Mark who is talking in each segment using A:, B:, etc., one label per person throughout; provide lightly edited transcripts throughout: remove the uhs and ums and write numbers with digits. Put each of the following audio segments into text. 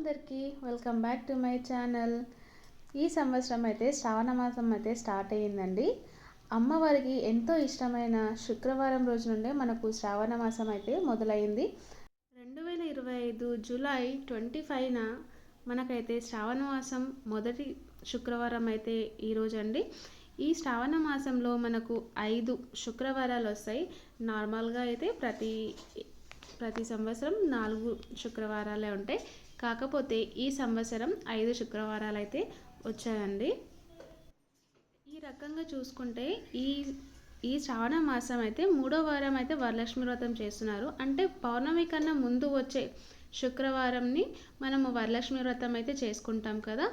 A: అందరికీ welcome back to my channel. ఈ సంవత్సరం అయితే శ్రావణ మాసం అయితే స్టార్ట్ అయ్యిందండి. అమ్మవారికి ఎంతో ఇష్టమైన శుక్రవారం రోజు నుండే మనకు శ్రావణ మాసం అయితే మొదలైంది. 2025 జూలై 25న మనకైతే శ్రావణ మాసం మొదటి శుక్రవారం అయితే ఈరోజు అండి. ఈ శ్రావణ మాసంలో మనకు 5 శుక్రవారాలు వస్తాయి. నార్మల్గా అయితే ప్రతి సంవత్సరం 4 శుక్రవారాలే ఉంటాయి. కాకపోతే ఈ సంవత్సరం 5 శుక్రవారాలు అయితే వచ్చాయండి. ఈ రకంగా చూసుకుంటే ఈ శ్రావణ మాసం అయితే 3వ వారం అయితే వరలక్ష్మి వ్రతం చేస్తున్నారు. అంటే పౌర్ణమి కన్నా ముందు వచ్చే శుక్రవారంని మనము వరలక్ష్మి వ్రతం అయితే చేసుకుంటాం కదా.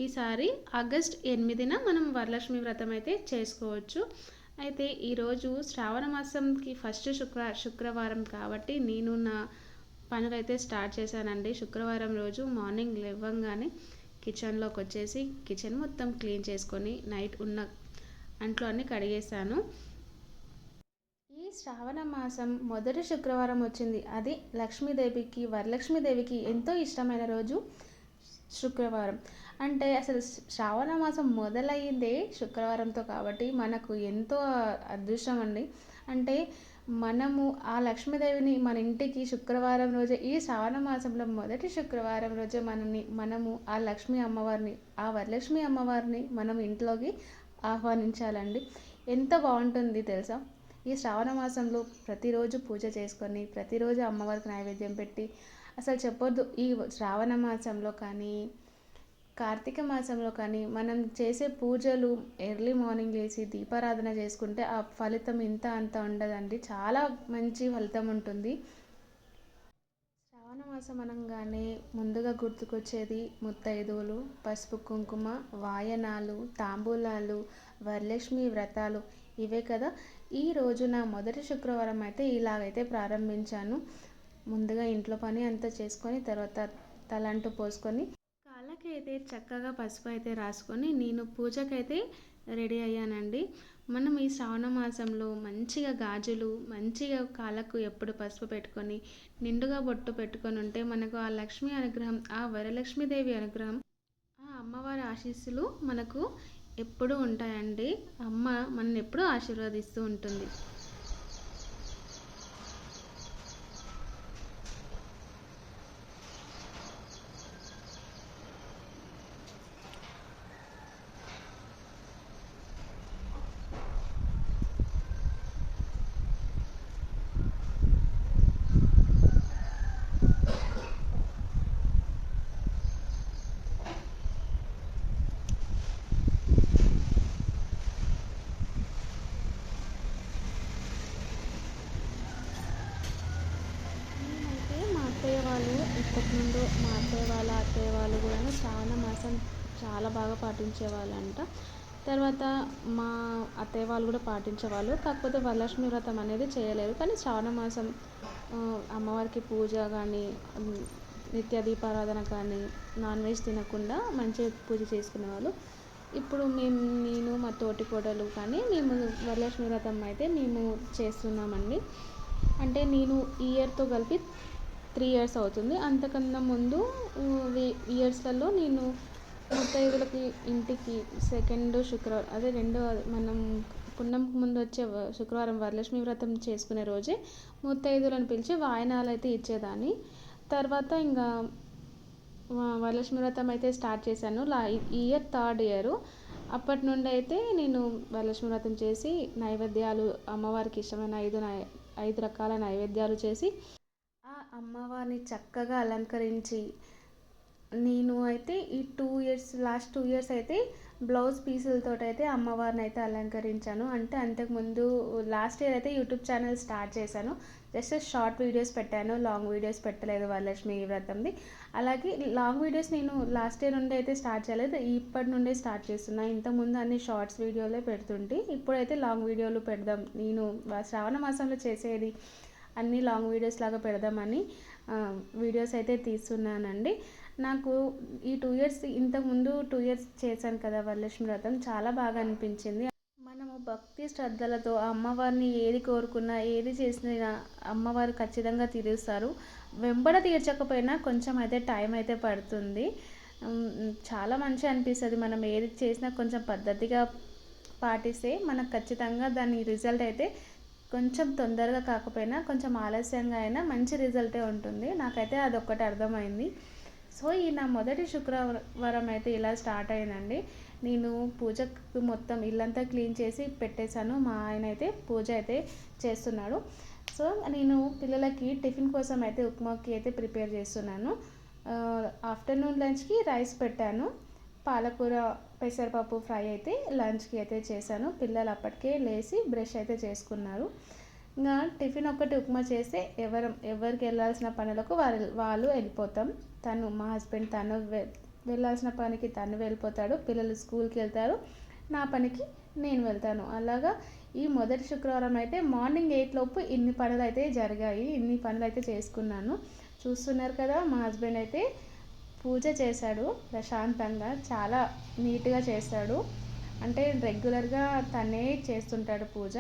A: ఈసారి ఆగస్ట్ 8న మనం వరలక్ష్మి వ్రతం అయితే చేసుకోవచ్చు. అయితే ఈరోజు శ్రావణ మాసంకి ఫస్ట్ శుక్రవారం కాబట్టి నేను నా పనులైతే స్టార్ట్ చేశానండి. శుక్రవారం రోజు మార్నింగ్ లేవగానే కిచెన్లోకి వచ్చేసి కిచెన్ మొత్తం క్లీన్ చేసుకొని నైట్ ఉన్న అంట్లు అన్నీ కడిగేశాను. ఈ శ్రావణ మాసం మొదటి శుక్రవారం వచ్చింది. అది లక్ష్మీదేవికి వరలక్ష్మీదేవికి ఎంతో ఇష్టమైన రోజు శుక్రవారం. అంటే అసలు శ్రావణ మాసం మొదలయ్యిందే శుక్రవారంతో కాబట్టి మనకు ఎంతో అదృష్టం అండి. అంటే మనము ఆ లక్ష్మీదేవిని మన ఇంటికి శుక్రవారం రోజే, ఈ శ్రావణ మాసంలో మొదటి శుక్రవారం రోజే మనము ఆ లక్ష్మీ అమ్మవారిని, ఆ వరలక్ష్మి అమ్మవారిని మనం ఇంట్లోకి ఆహ్వానించాలండి. ఎంత బాగుంటుంది తెలుసా. ఈ శ్రావణ మాసంలో ప్రతిరోజు పూజ చేసుకొని ప్రతిరోజు అమ్మవారికి నైవేద్యం పెట్టి, అసలు చెప్పొద్దు, ఈ శ్రావణ మాసంలో కానీ కార్తీక మాసంలో కానీ మనం చేసే పూజలు ఎర్లీ మార్నింగ్ లేచి దీపారాధన చేసుకుంటే ఆ ఫలితం ఇంత అంత ఉండదండి. చాలా మంచి ఫలితం ఉంటుంది. శ్రావణ మాసం అనగానే ముందుగా గుర్తుకొచ్చేది ముత్తైదువులు, పసుపు కుంకుమ, వాయనాలు, తాంబూలాలు, వరలక్ష్మి వ్రతాలు ఇవే కదా. ఈ రోజు నా మొదటి శుక్రవారం అయితే ఇలాగైతే ప్రారంభించాను. ముందుగా ఇంట్లో పని అంతా చేసుకొని తర్వాత తలంటు పోసుకొని కాళ్ళకి అయితే చక్కగా పసుపు అయితే రాసుకొని నేను పూజకైతే రెడీ అయ్యానండి. మనం ఈ శ్రావణ మాసంలో మంచిగా గాజులు మంచిగా కాళ్ళకు ఎప్పుడు పసుపు పెట్టుకొని నిండుగా బొట్టు పెట్టుకొని ఉంటే మనకు ఆ లక్ష్మీ అనుగ్రహం, ఆ వరలక్ష్మీదేవి అనుగ్రహం, ఆ అమ్మవారి ఆశీస్సులు మనకు ఎప్పుడూ ఉంటాయండి. అమ్మ మనల్ని ఎప్పుడూ ఆశీర్వదిస్తూ ఉంటుంది. ఇప్పటినుండి మా అత్తయ్య వాళ్ళు కూడా శ్రావణ మాసం చాలా బాగా పాటించేవాళ్ళంట. తర్వాత మా అత్తయ్య వాళ్ళు కూడా పాటించేవాళ్ళు. కాకపోతే వరలక్ష్మి వ్రతం అనేది చేయలేరు. కానీ శ్రావణ మాసం అమ్మవారికి పూజ కానీ నిత్య దీపారాధన కానీ నాన్ వెజ్ తినకుండా మంచిగా పూజ చేసుకునేవాళ్ళు. ఇప్పుడు నేను మా తోటి కోడలు కానీ మేము వరలక్ష్మి వ్రతం అయితే మేము చేస్తున్నామండి. అంటే నేను ఈ ఇయర్తో కలిపి 3 ఇయర్స్ అవుతుంది. అంతకన్నా ముందు ఇయర్స్లలో నేను ముత్తైదులకి ఇంటికి సెకండ్ శుక్రవారం, అదే మనం పున్నంకు ముందు వచ్చే శుక్రవారం వరలక్ష్మి వ్రతం చేసుకునే రోజే ముత్తైదులను పిలిచి వాయనాలు అయితే ఇచ్చేదాన్ని. తర్వాత ఇంకా వరలక్ష్మి వ్రతం అయితే స్టార్ట్ చేశాను. ఈ ఇయర్ 3rd ఇయర్. అప్పటి నుండి అయితే నేను వరలక్ష్మి వ్రతం చేసి నైవేద్యాలు అమ్మవారికి ఇష్టమైన 5 రకాల నైవేద్యాలు చేసి ఆ అమ్మవారిని చక్కగా అలంకరించి, నేను అయితే ఈ లాస్ట్ 2 ఇయర్స్ అయితే బ్లౌజ్ పీసులతో అయితే అమ్మవారిని అయితే అలంకరించాను. అంటే అంతకుముందు లాస్ట్ ఇయర్ అయితే యూట్యూబ్ ఛానల్ స్టార్ట్ చేశాను. జస్ట్ షార్ట్ వీడియోస్ పెట్టాను, లాంగ్ వీడియోస్ పెట్టలేదు వరలక్ష్మి వ్రతంది. అలాగే లాంగ్ వీడియోస్ నేను లాస్ట్ ఇయర్ నుండి అయితే స్టార్ట్ చేయలేదు, ఇప్పటి నుండే స్టార్ట్ చేస్తున్నా. ఇంతకుముందు అన్ని షార్ట్స్ వీడియోలే పెడుతుంటే ఇప్పుడైతే లాంగ్ వీడియోలు పెడదాం, నేను శ్రావణ మాసంలో చేసేది అన్నీ లాంగ్ వీడియోస్ లాగా పెడదామని వీడియోస్ అయితే తీస్తున్నానండి. నాకు ఈ 2 ఇయర్స్ ఇంతకుముందు 2 ఇయర్స్ చేశాను కదా వరలక్ష్మి వ్రతం, చాలా బాగా అనిపించింది. మనం మనము భక్తి శ్రద్ధలతో అమ్మవారిని ఏది కోరుకున్నా ఏది చేసినా అమ్మవారు ఖచ్చితంగా తీరుస్తారు. వెంబడ తీర్చకపోయినా కొంచెం అయితే టైం అయితే పడుతుంది. చాలా మంచిగా అనిపిస్తుంది. మనం ఏది చేసినా కొంచెం పద్ధతిగా పాటిస్తే మనకు ఖచ్చితంగా దాని రిజల్ట్ అయితే కొంచెం తొందరగా కాకపోయినా కొంచెం ఆలస్యంగా అయినా మంచి రిజల్టే ఉంటుంది. నాకైతే అదొక్కటి అర్థమైంది. సో ఈ నా మొదటి శుక్రవారం అయితే ఇలా స్టార్ట్ అయిందండి. నేను పూజకు మొత్తం ఇల్లంతా క్లీన్ చేసి పెట్టేశాను. మా ఆయన అయితే పూజ అయితే చేస్తున్నాడు. సో నేను పిల్లలకి టిఫిన్ కోసం అయితే ఉప్మాకి అయితే ప్రిపేర్ చేస్తున్నాను. ఆఫ్టర్నూన్ లంచ్కి రైస్ పెట్టాను. పాలకూర పెసరపప్పు ఫ్రై అయితే లంచ్కి అయితే చేశాను. పిల్లలు అప్పటికే లేచి బ్రష్ అయితే చేసుకున్నారు. ఇంకా టిఫిన్ ఒక్కటి ఉప్మా చేస్తే ఎవరికి వెళ్ళాల్సిన పనులకు వాళ్ళు వెళ్ళిపోతాం. మా హస్బెండ్ వెళ్ళాల్సిన పనికి తను వెళ్ళిపోతాడు. పిల్లలు స్కూల్కి వెళ్తారు. నా పనికి నేను వెళ్తాను. అలాగా ఈ మొదటి శుక్రవారం అయితే మార్నింగ్ 8 లోపు ఇన్ని పనులు అయితే జరిగాయి. ఇన్ని పనులు అయితే చేసుకున్నాను. చూస్తున్నారు కదా, మా హస్బెండ్ అయితే పూజ చేశాడు ప్రశాంతంగా. చాలా నీట్గా చేశాడు. అంటే రెగ్యులర్గా తనే చేస్తుంటాడు పూజ.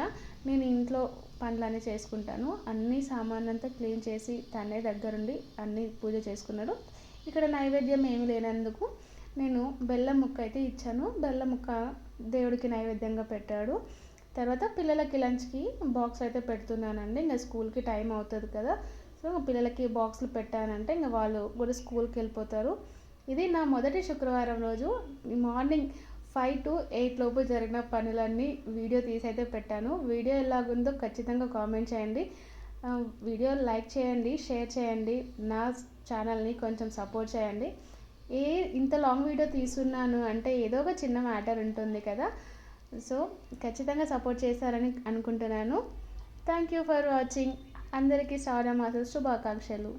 A: నేను ఇంట్లో పనులన్నీ చేసుకుంటాను. అన్ని సామాన్లంతా క్లీన్ చేసి తనే దగ్గరుండి అన్నీ పూజ చేసుకున్నాడు. ఇక్కడ నైవేద్యం ఏమీ లేనందుకు నేను బెల్లం ముక్క అయితే ఇచ్చాను. బెల్లం ముక్క దేవుడికి నైవేద్యంగా పెట్టాడు. తర్వాత పిల్లలకి లంచ్కి బాక్స్ అయితే పెడుతున్నానండి. ఇంకా స్కూల్కి టైం అవుతుంది కదా, సో పిల్లలకి బాక్స్లు పెట్టానంటే ఇంకా వాళ్ళు కూడా స్కూల్కి వెళ్ళిపోతారు. ఇది నా మొదటి శుక్రవారం రోజు మార్నింగ్ 5 to 8 లోపు జరిగిన పనులన్నీ వీడియో తీసి అయితే పెట్టాను. వీడియో ఎలాగుందో ఖచ్చితంగా కామెంట్ చేయండి. వీడియో లైక్ చేయండి, షేర్ చేయండి. నా ఛానల్ని కొంచెం సపోర్ట్ చేయండి. ఇంత లాంగ్ వీడియో తీసున్నాను అంటే ఏదో ఒక చిన్న మ్యాటర్ ఉంటుంది కదా, సో ఖచ్చితంగా సపోర్ట్ చేస్తారని అనుకుంటున్నాను. Thank you for watching. అందరికీ శ్రావణ మాస శుభాకాంక్షలు.